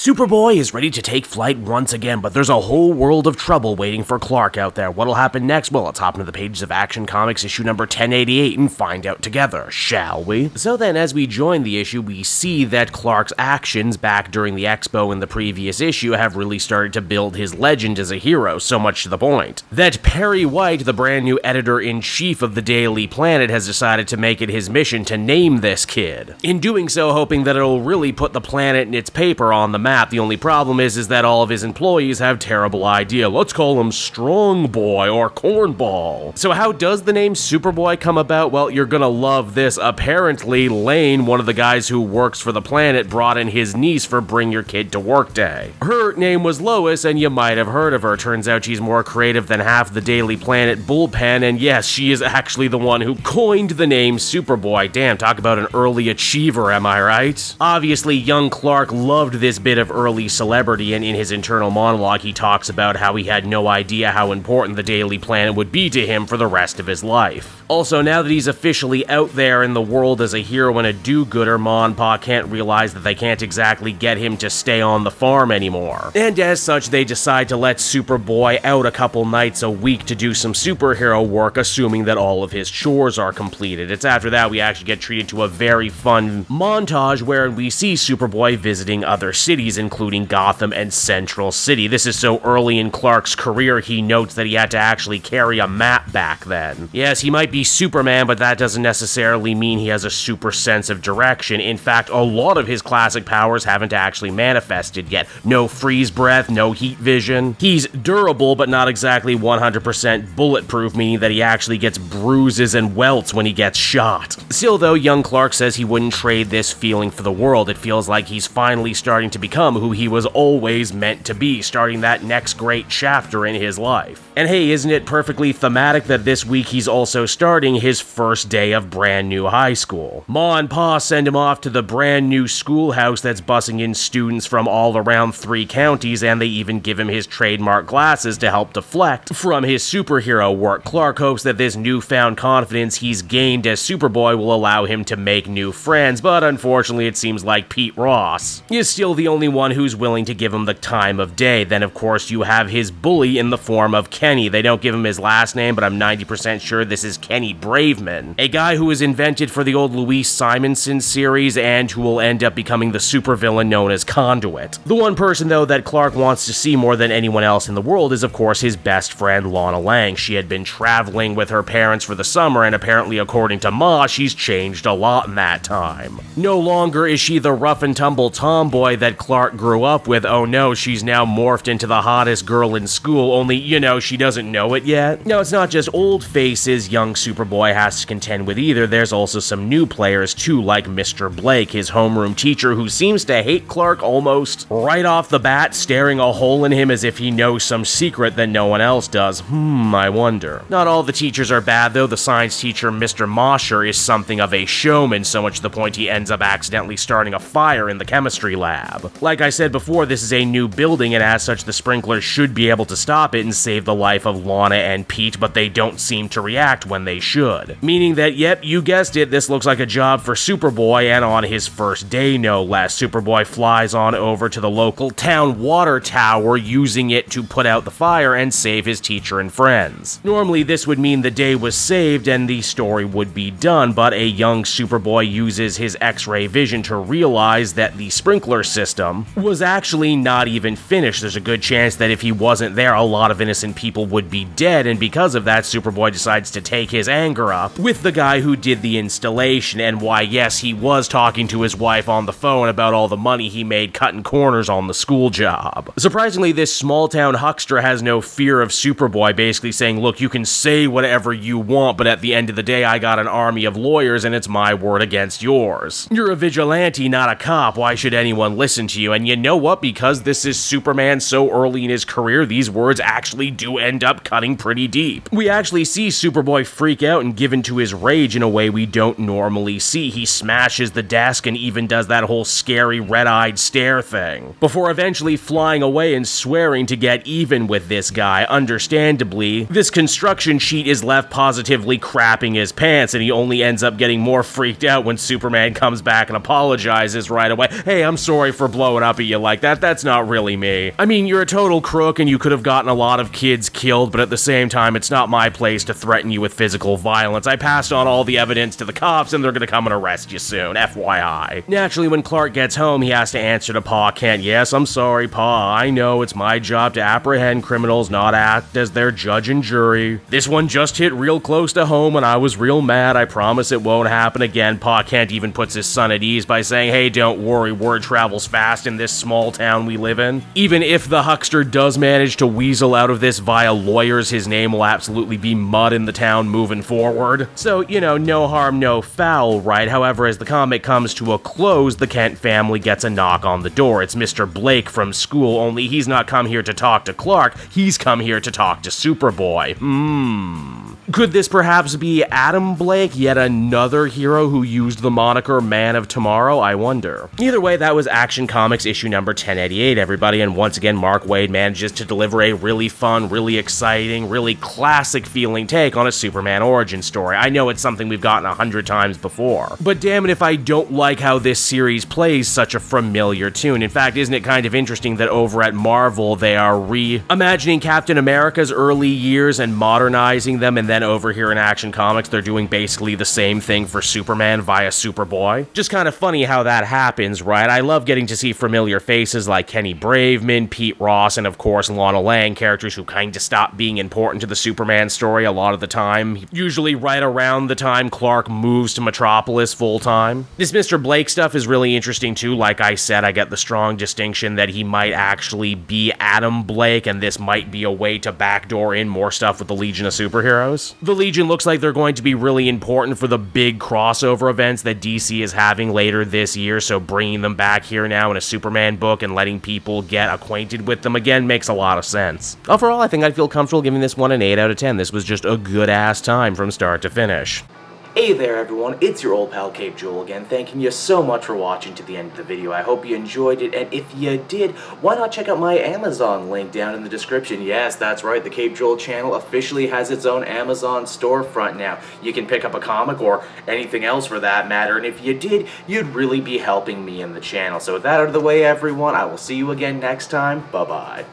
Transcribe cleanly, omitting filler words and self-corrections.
Superboy is ready to take flight once again, but there's a whole world of trouble waiting for Clark out there. What'll happen next? Well, let's hop into the pages of Action Comics issue number 1088 and find out together, shall we? So then, as we join the issue, we see that Clark's actions back during the expo in the previous issue have really started to build his legend as a hero, so much to the point that Perry White, the brand new editor-in-chief of the Daily Planet, has decided to make it his mission to name this kid. In doing so, hoping that it'll really put the planet and its paper on the map. The only problem is that all of his employees have terrible idea. Let's call him Strong Boy or Cornball. So how does the name Superboy come about? Well, you're gonna love this. Apparently, Lane, one of the guys who works for the planet, brought in his niece for Bring Your Kid to Work Day. Her name was Lois, and you might have heard of her. Turns out she's more creative than half the Daily Planet bullpen, and yes, she is actually the one who coined the name Superboy. Damn, talk about an early achiever, am I right? Obviously, young Clark loved this bit of early celebrity, and in his internal monologue he talks about how he had no idea how important the Daily Planet would be to him for the rest of his life. Also, now that he's officially out there in the world as a hero and a do-gooder, Ma and Pa can't realize that they can't exactly get him to stay on the farm anymore. And as such, they decide to let Superboy out a couple nights a week to do some superhero work, assuming that all of his chores are completed. It's after that we actually get treated to a very fun montage where we see Superboy visiting other cities, including Gotham and Central City. This is so early in Clark's career, he notes that he had to actually carry a map back then. Yes, he might be Superman, but that doesn't necessarily mean he has a super sense of direction. In fact, a lot of his classic powers haven't actually manifested yet. No freeze breath, no heat vision. He's durable, but not exactly 100% bulletproof, meaning that he actually gets bruises and welts when he gets shot. Still though, young Clark says he wouldn't trade this feeling for the world. It feels like he's finally starting to become who he was always meant to be, starting that next great chapter in his life. And hey, isn't it perfectly thematic that this week he's also starting his first day of brand new high school? Ma and Pa send him off to the brand new schoolhouse that's bussing in students from all around 3 counties, and they even give him his trademark glasses to help deflect from his superhero work. Clark hopes that this newfound confidence he's gained as Superboy will allow him to make new friends, but unfortunately it seems like Pete Ross is still the only one who's willing to give him the time of day. Then of course you have his bully in the form of Kenny. They don't give him his last name, but I'm 90% sure this is Kenny Braveman, a guy who was invented for the old Louise Simonson series and who will end up becoming the supervillain known as Conduit. The one person though that Clark wants to see more than anyone else in the world is of course his best friend Lana Lang. She had been traveling with her parents for the summer, and apparently according to Ma, she's changed a lot in that time. No longer is she the rough and tumble tomboy that Clark grew up with. Oh no, she's now morphed into the hottest girl in school, only, you know, she doesn't know it yet. No, it's not just old faces young Superboy has to contend with either. There's also some new players too, like Mr. Blake, his homeroom teacher who seems to hate Clark almost right off the bat, staring a hole in him as if he knows some secret that no one else does. I wonder. Not all the teachers are bad though. The science teacher, Mr. Mosher, is something of a showman, so much to the point he ends up accidentally starting a fire in the chemistry lab. Like I said before, this is a new building, and as such the sprinklers should be able to stop it and save the life of Lana and Pete, but they don't seem to react when they should. Meaning that, yep, you guessed it, this looks like a job for Superboy, and on his first day no less. Superboy flies on over to the local town water tower, using it to put out the fire and save his teacher and friends. Normally this would mean the day was saved and the story would be done, but a young Superboy uses his X-ray vision to realize that the sprinkler system was actually not even finished. There's a good chance that if he wasn't there, a lot of innocent people would be dead, and because of that, Superboy decides to take his anger up with the guy who did the installation, and why yes, he was talking to his wife on the phone about all the money he made cutting corners on the school job. Surprisingly, this small-town huckster has no fear of Superboy, basically saying, look, you can say whatever you want, but at the end of the day, I got an army of lawyers and it's my word against yours. You're a vigilante, not a cop. Why should anyone listen to you? And you know what? Because this is Superman so early in his career, these words actually do end up cutting pretty deep. We actually see Superboy freak out and give into his rage in a way we don't normally see. He smashes the desk and even does that whole scary red-eyed stare thing, before eventually flying away and swearing to get even with this guy. Understandably, this construction sheet is left positively crapping his pants, and he only ends up getting more freaked out when Superman comes back and apologizes right away. Hey, I'm sorry for blowing up at you like that. That's not really me. I mean, you're a total crook and you could have gotten a lot of kids killed, but at the same time, it's not my place to threaten you with physical violence. I passed on all the evidence to the cops and they're gonna come and arrest you soon, FYI. Naturally, when Clark gets home, he has to answer to Pa Kent. Yes, I'm sorry, Pa. I know it's my job to apprehend criminals, not act as their judge and jury. This one just hit real close to home and I was real mad. I promise it won't happen again. Pa Kent even puts his son at ease by saying, hey, don't worry, word travels fast in this small town we live in. Even if the huckster does manage to weasel out of this via lawyers, his name will absolutely be mud in the town moving forward. So, you know, no harm, no foul, right? However, as the comic comes to a close, the Kent family gets a knock on the door. It's Mr. Blake from school, only he's not come here to talk to Clark, he's come here to talk to Superboy. Could this perhaps be Adam Blake, yet another hero who used the moniker Man of Tomorrow? I wonder. Either way, that was Action Comics issue number 1088, everybody, and once again, Mark Waid manages to deliver a really fun, really exciting, really classic-feeling take on a Superman origin story. I know it's something we've gotten 100 times before, but damn it if I don't like how this series plays such a familiar tune. In fact, isn't it kind of interesting that over at Marvel, they are reimagining Captain America's early years and modernizing them, and then over here in Action Comics, they're doing basically the same thing for Superman via Superboy. Just kind of funny how that happens, right? I love getting to see familiar faces like Kenny Braveman, Pete Ross, and of course Lana Lang, characters who kind of stop being important to the Superman story a lot of the time, usually right around the time Clark moves to Metropolis full-time. This Mr. Blake stuff is really interesting too. Like I said, I get the strong distinction that he might actually be Adam Blake, and this might be a way to backdoor in more stuff with the Legion of Superheroes. The Legion looks like they're going to be really important for the big crossover events that DC is having later this year, so bringing them back here now in a Superman book and letting people get acquainted with them again makes a lot of sense. Overall, I think I'd feel comfortable giving this one an 8 out of 10. This was just a good-ass time from start to finish. Hey there everyone, it's your old pal Cape Joel again, thanking you so much for watching to the end of the video. I hope you enjoyed it, and if you did, why not check out my Amazon link down in the description. Yes, that's right, the Cape Joel channel officially has its own Amazon storefront now. You can pick up a comic or anything else for that matter, and if you did, you'd really be helping me in the channel. So with that out of the way everyone, I will see you again next time. Bye-bye.